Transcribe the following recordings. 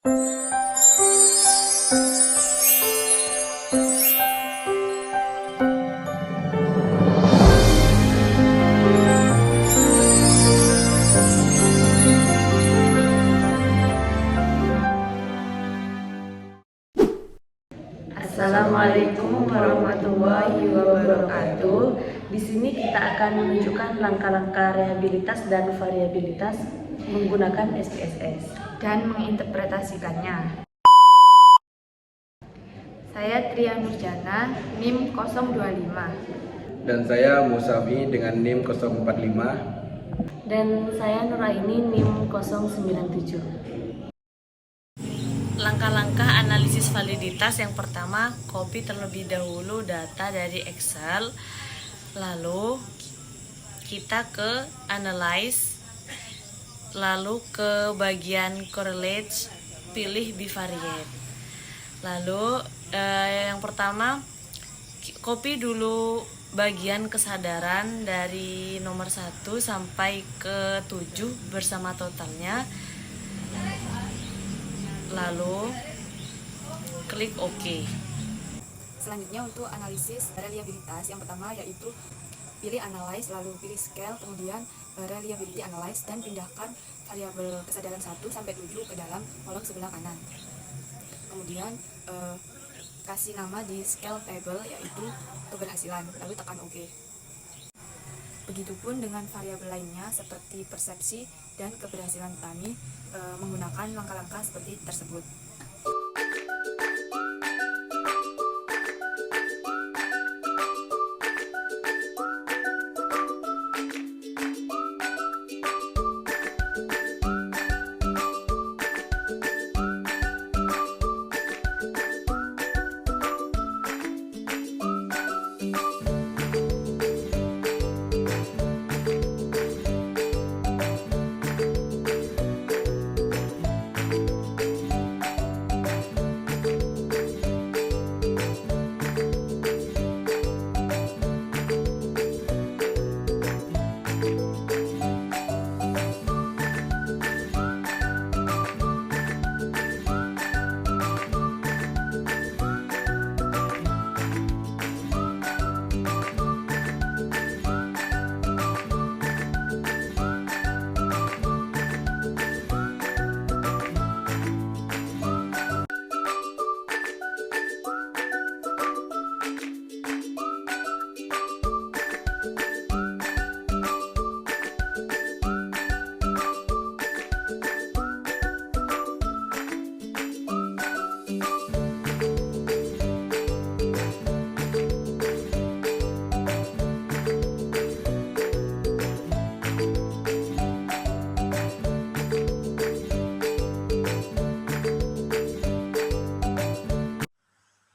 Assalamualaikum warahmatullahi wabarakatuh. Di sini kita akan menunjukkan langkah-langkah rehabilitas dan variabilitas menggunakan SPSS dan menginterpretasikannya. Saya Tria Nurjana, NIM 025. Dan saya Musafi dengan NIM 045. Dan saya Nuraini NIM 097. Langkah-langkah analisis validitas yang pertama, copy terlebih dahulu data dari Excel, lalu kita ke analyze, lalu ke bagian correlate, pilih bivariate. Lalu yang pertama, copy dulu bagian kesadaran dari nomor 1 sampai ke 7 bersama totalnya, lalu klik OK. Selanjutnya untuk analisis reliabilitas, yang pertama yaitu pilih analyze, lalu pilih scale, kemudian reliability analyze, dan pindahkan variabel kesadaran 1 sampai 7 ke dalam kolom sebelah kanan. Kemudian kasih nama di scale table yaitu keberhasilan, lalu tekan OK. Begitupun dengan variabel lainnya seperti persepsi dan keberhasilan petani menggunakan langkah-langkah seperti tersebut.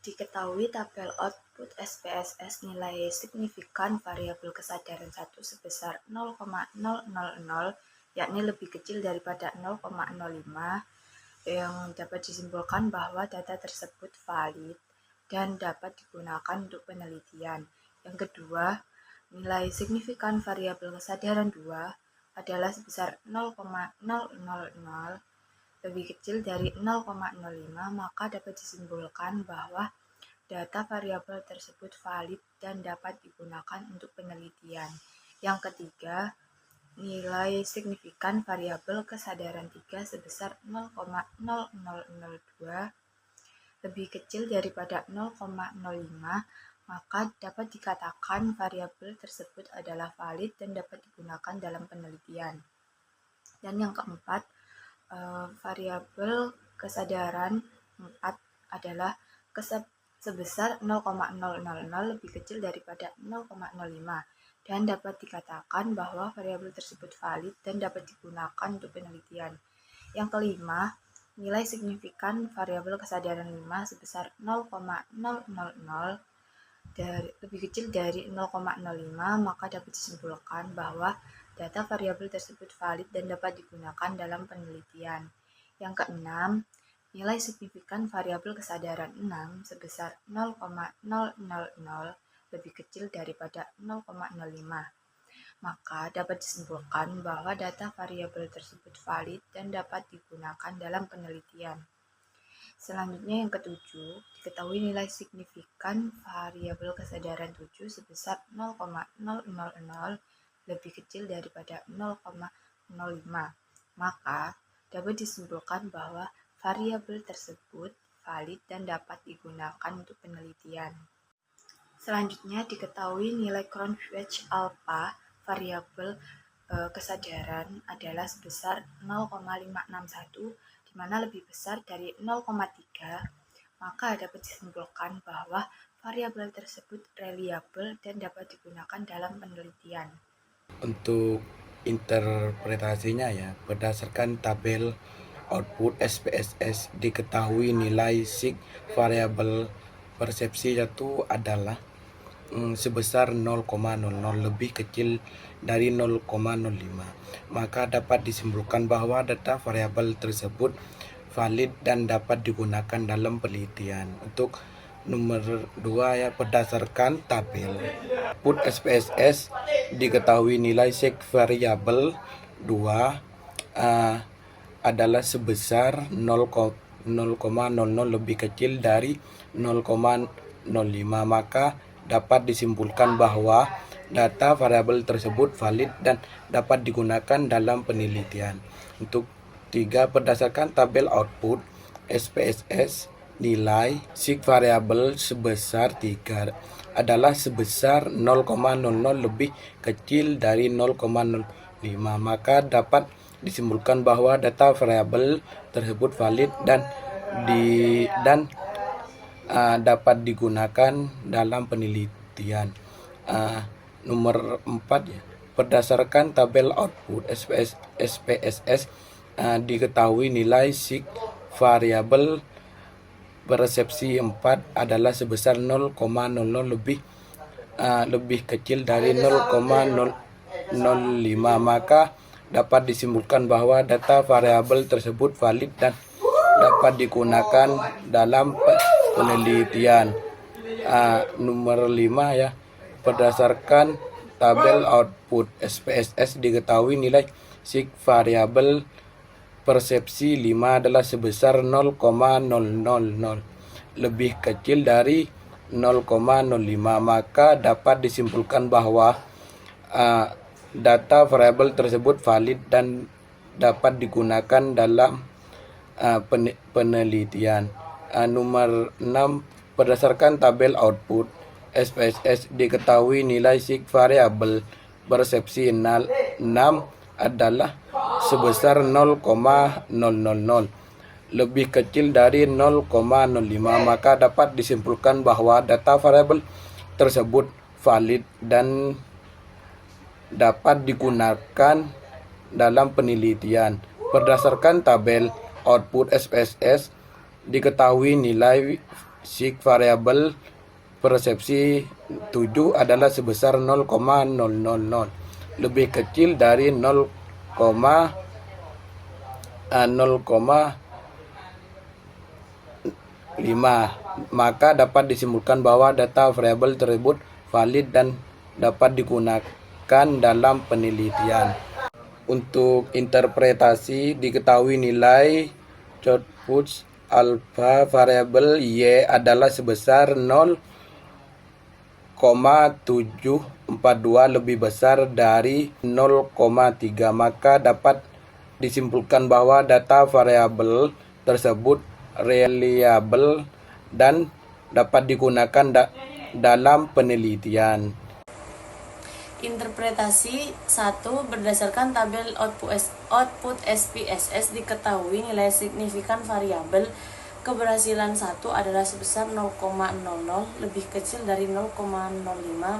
Diketahui tabel output SPSS nilai signifikan variabel kesadaran 1 sebesar 0,000, yakni lebih kecil daripada 0,05, yang dapat disimpulkan bahwa data tersebut valid dan dapat digunakan untuk penelitian. Yang kedua, nilai signifikan variabel kesadaran 2 adalah sebesar 0,000, lebih kecil dari 0,05, maka dapat disimpulkan bahwa data variabel tersebut valid dan dapat digunakan untuk penelitian. Yang ketiga, nilai signifikan variabel kesadaran 3 sebesar 0,0002 lebih kecil daripada 0,05, maka dapat dikatakan variabel tersebut adalah valid dan dapat digunakan dalam penelitian. Dan yang keempat, variabel kesadaran 4 adalah sebesar 0,000 lebih kecil daripada 0,05 dan dapat dikatakan bahwa variabel tersebut valid dan dapat digunakan untuk penelitian. Yang kelima, nilai signifikan variabel kesadaran 5 sebesar 0,000 lebih kecil dari 0,05, maka dapat disimpulkan bahwa data variabel tersebut valid dan dapat digunakan dalam penelitian. Yang keenam, nilai signifikan variabel kesadaran 6 sebesar 0,000 lebih kecil daripada 0,05, maka dapat disimpulkan bahwa data variabel tersebut valid dan dapat digunakan dalam penelitian. Selanjutnya yang ketujuh, diketahui nilai signifikan variabel kesadaran 7 sebesar 0,000 lebih kecil daripada 0,05. Maka dapat disimpulkan bahwa variabel tersebut valid dan dapat digunakan untuk penelitian. Selanjutnya diketahui nilai Cronquist alpha variabel kesadaran adalah sebesar 0,561, di mana lebih besar dari 0,3, maka dapat disimpulkan bahwa variabel tersebut reliable dan dapat digunakan dalam penelitian. Untuk interpretasinya ya, berdasarkan tabel output SPSS diketahui nilai sig variabel persepsi itu adalah sebesar 0,00 lebih kecil dari 0,05. Maka dapat disimpulkan bahwa data variabel tersebut valid dan dapat digunakan dalam penelitian. Untuk nomor 2 ya, berdasarkan tabel output SPSS diketahui nilai sig variabel 2 adalah sebesar 0,00 lebih kecil dari 0,05, maka dapat disimpulkan bahwa data variabel tersebut valid dan dapat digunakan dalam penelitian. Untuk 3, berdasarkan tabel output SPSS, nilai sig variabel sebesar 3 adalah sebesar 0,00 lebih kecil dari 0,05, maka dapat disimpulkan bahwa data variabel tersebut valid dan dapat digunakan dalam penelitian. Nomor 4 ya, berdasarkan tabel output SPSS diketahui nilai sig variabel persepsi 4 adalah sebesar 0,00 lebih kecil dari 0,05, maka dapat disimpulkan bahwa data variabel tersebut valid dan dapat digunakan dalam penelitian. Nomor 5 ya, berdasarkan tabel output SPSS diketahui nilai sig variabel persepsi 5 adalah sebesar 0,000 lebih kecil dari 0,05, maka dapat disimpulkan bahwa data variabel tersebut valid dan dapat digunakan dalam penelitian. Nomor 6, berdasarkan tabel output SPSS diketahui nilai sig variabel persepsi 6 adalah sebesar 0,000 lebih kecil dari 0,05, maka dapat disimpulkan bahwa data variabel tersebut valid dan dapat digunakan dalam penelitian. Berdasarkan tabel output SPSS diketahui nilai sig variabel persepsi 7 adalah sebesar 0,000 lebih kecil dari 0,05, maka dapat disimpulkan bahwa data variabel tersebut valid dan dapat digunakan dalam penelitian. Untuk interpretasi diketahui nilai output alpha variabel Y adalah sebesar 0,742 lebih besar dari 0,3, maka dapat disimpulkan bahwa data variabel tersebut reliable dan dapat digunakan dalam penelitian. Interpretasi 1, berdasarkan tabel output SPSS diketahui nilai signifikan variabel keberhasilan 1 adalah sebesar 0,00 lebih kecil dari 0,05,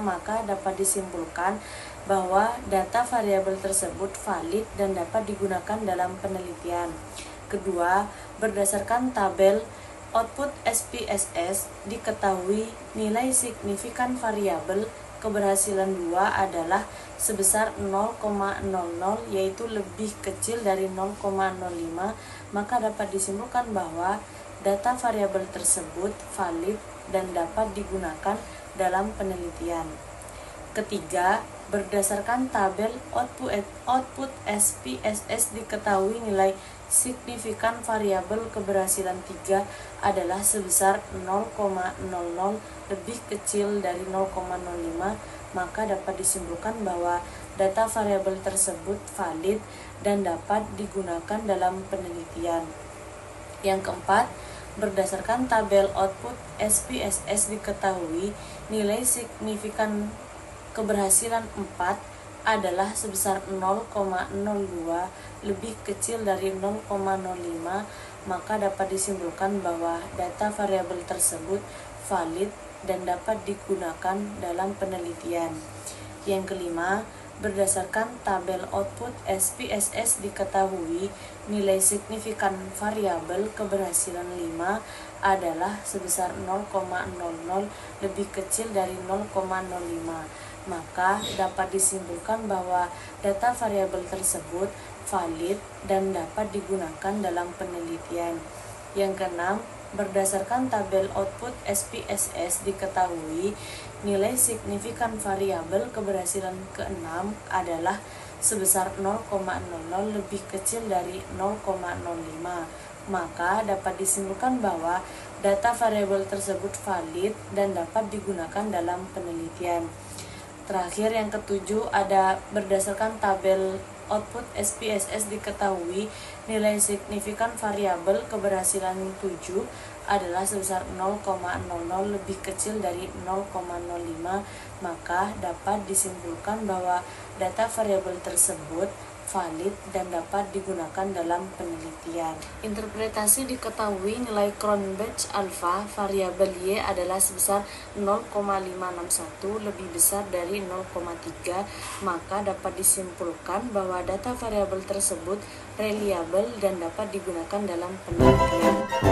maka dapat disimpulkan bahwa data variabel tersebut valid dan dapat digunakan dalam penelitian. Kedua, berdasarkan tabel output SPSS diketahui nilai signifikan variabel keberhasilan 2 adalah sebesar 0,00, yaitu lebih kecil dari 0,05, maka dapat disimpulkan bahwa data variabel tersebut valid dan dapat digunakan dalam penelitian. Ketiga, Berdasarkan tabel output SPSS diketahui nilai signifikan variabel keberhasilan 3 adalah sebesar 0,00 lebih kecil dari 0,05, maka dapat disimpulkan bahwa data variabel tersebut valid dan dapat digunakan dalam penelitian. Yang keempat, berdasarkan tabel output SPSS diketahui nilai signifikan keberhasilan 4 adalah sebesar 0,02 lebih kecil dari 0,05, maka dapat disimpulkan bahwa data variabel tersebut valid dan dapat digunakan dalam penelitian. Yang kelima, berdasarkan tabel output SPSS diketahui nilai signifikan variabel keberhasilan 5 adalah sebesar 0,00 lebih kecil dari 0,05, maka dapat disimpulkan bahwa data variabel tersebut valid dan dapat digunakan dalam penelitian. Yang keenam, berdasarkan tabel output SPSS diketahui nilai signifikan variabel keberhasilan ke-6 adalah sebesar 0,00 lebih kecil dari 0,05, maka dapat disimpulkan bahwa data variabel tersebut valid dan dapat digunakan dalam penelitian. Terakhir, yang ketujuh, ada berdasarkan tabel output SPSS diketahui nilai signifikan variabel keberhasilan 7 adalah sebesar 0,00 lebih kecil dari 0,05, maka dapat disimpulkan bahwa data variabel tersebut valid dan dapat digunakan dalam penelitian. Interpretasi diketahui nilai Cronbach alpha variabel Y adalah sebesar 0,561 lebih besar dari 0,3, maka dapat disimpulkan bahwa data variabel tersebut reliabel dan dapat digunakan dalam penelitian.